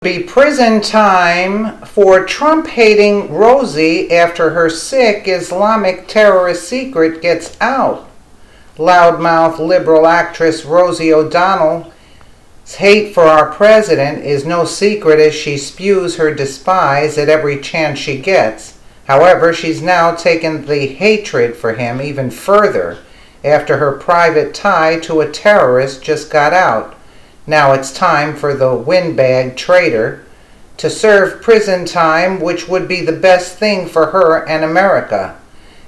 Be prison time for Trump-hating Rosie after her sick Islamic terrorist secret gets out. Loudmouth liberal actress Rosie O'Donnell's hate for our president is no secret as she spews her despise at every chance she gets. However, she's now taken the hatred for him even further after her private tie to a terrorist just got out. Now it's time for the windbag traitor to serve prison time, which would be the best thing for her and America.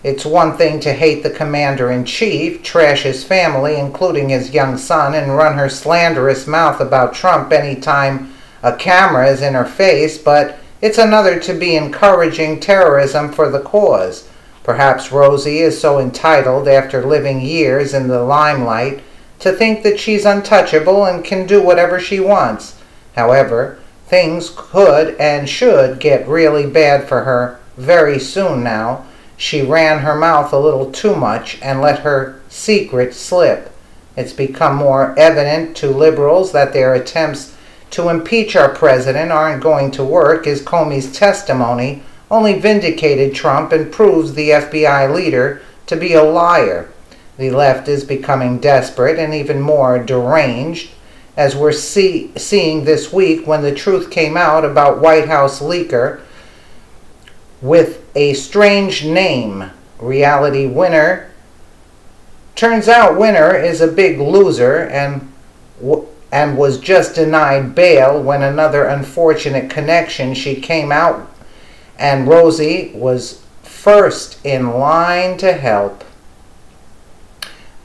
It's one thing to hate the commander-in-chief, trash his family, including his young son, and run her slanderous mouth about Trump anytime a camera is in her face, but it's another to be encouraging terrorism for the cause. Perhaps Rosie is so entitled after living years in the limelight to think that she's untouchable and can do whatever she wants. However, things could and should get really bad for her very soon now. She ran her mouth a little too much and let her secret slip. It's become more evident to liberals that their attempts to impeach our president aren't going to work, as Comey's testimony only vindicated Trump and proves the FBI leader to be a liar. The left is becoming desperate and even more deranged, as we're seeing this week when the truth came out about White House leaker with a strange name, Reality Winner. Turns out Winner is a big loser and was just denied bail when another unfortunate connection she came out, and Rosie was first in line to help.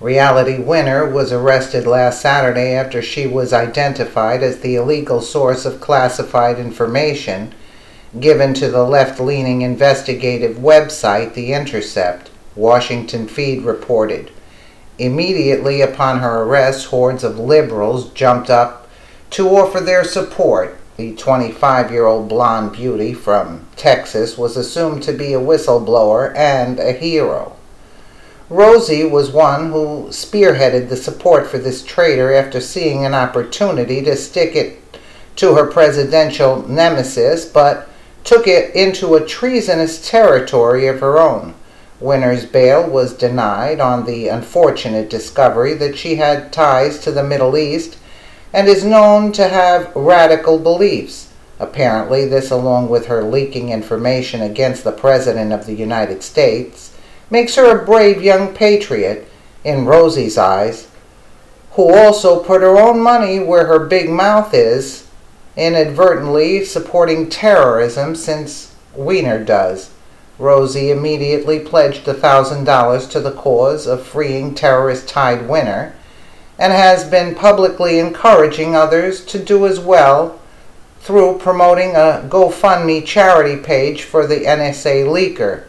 Reality Winner was arrested last Saturday after she was identified as the illegal source of classified information given to the left-leaning investigative website The Intercept, Washington Feed reported. Immediately upon her arrest, hordes of liberals jumped up to offer their support. The 25-year-old blonde beauty from Texas was assumed to be a whistleblower and a hero. Rosie was one who spearheaded the support for this traitor after seeing an opportunity to stick it to her presidential nemesis, but took it into a treasonous territory of her own. Winner's bail was denied on the unfortunate discovery that she had ties to the Middle East and is known to have radical beliefs. Apparently, this, along with her leaking information against the President of the United States, makes her a brave young patriot in Rosie's eyes, who also put her own money where her big mouth is, inadvertently supporting terrorism since Weiner does. Rosie immediately pledged $1,000 to the cause of freeing terrorist-tied Winner and has been publicly encouraging others to do as well through promoting a GoFundMe charity page for the NSA leaker.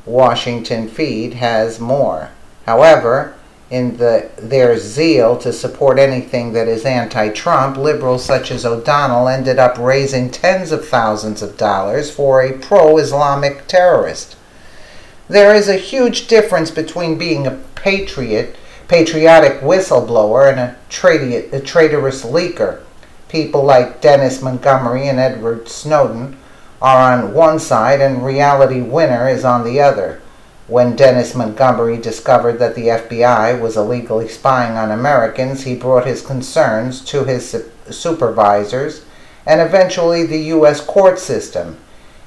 Washington Feed has more. However, in their zeal to support anything that is anti-Trump, liberals such as O'Donnell ended up raising tens of thousands of dollars for a pro-Islamic terrorist. There is a huge difference between being a patriotic whistleblower and a traitorous leaker. People like Dennis Montgomery and Edward Snowden are on one side and Reality Winner is on the other. When Dennis Montgomery discovered that the FBI was illegally spying on Americans, he brought his concerns to his supervisors and eventually the U.S. court system.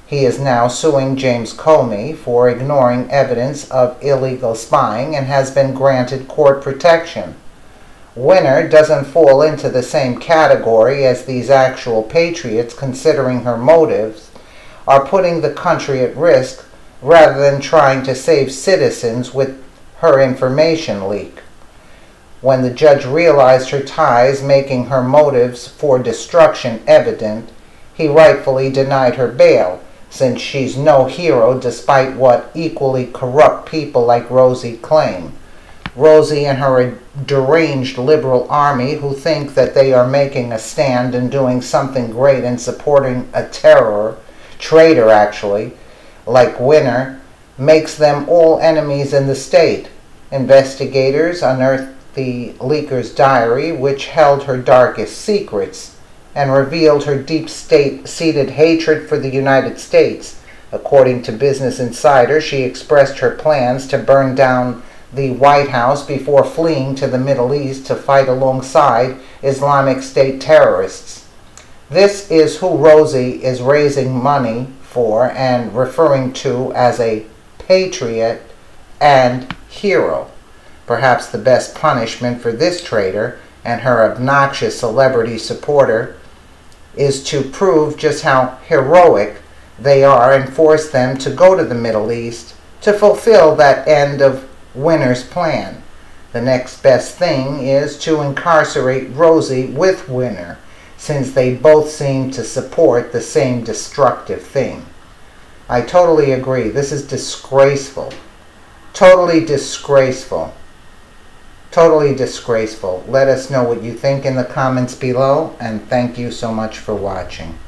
He is now suing James Comey for ignoring evidence of illegal spying and has been granted court protection. Winner doesn't fall into the same category as these actual patriots, considering her motives are putting the country at risk rather than trying to save citizens with her information leak. When the judge realized her ties, making her motives for destruction evident, he rightfully denied her bail, since she's no hero despite what equally corrupt people like Rosie claim. Rosie and her deranged liberal army, who think that they are making a stand and doing something great in supporting a traitor actually, like Winner, makes them all enemies in the state. Investigators unearthed the leaker's diary, which held her darkest secrets. and revealed her deep-seated hatred for the United States. According to Business Insider, she expressed her plans to burn down the White House before fleeing to the Middle East to fight alongside Islamic State terrorists. This is who Rosie is raising money for and referring to as a patriot and hero. Perhaps the best punishment for this traitor and her obnoxious celebrity supporter is to prove just how heroic they are and force them to go to the Middle East to fulfill that end of Winner's plan. The next best thing is to incarcerate Rosie with Winner, since they both seem to support the same destructive thing. I totally agree. This is disgraceful. Totally disgraceful. Totally disgraceful. Let us know what you think in the comments below, and thank you so much for watching.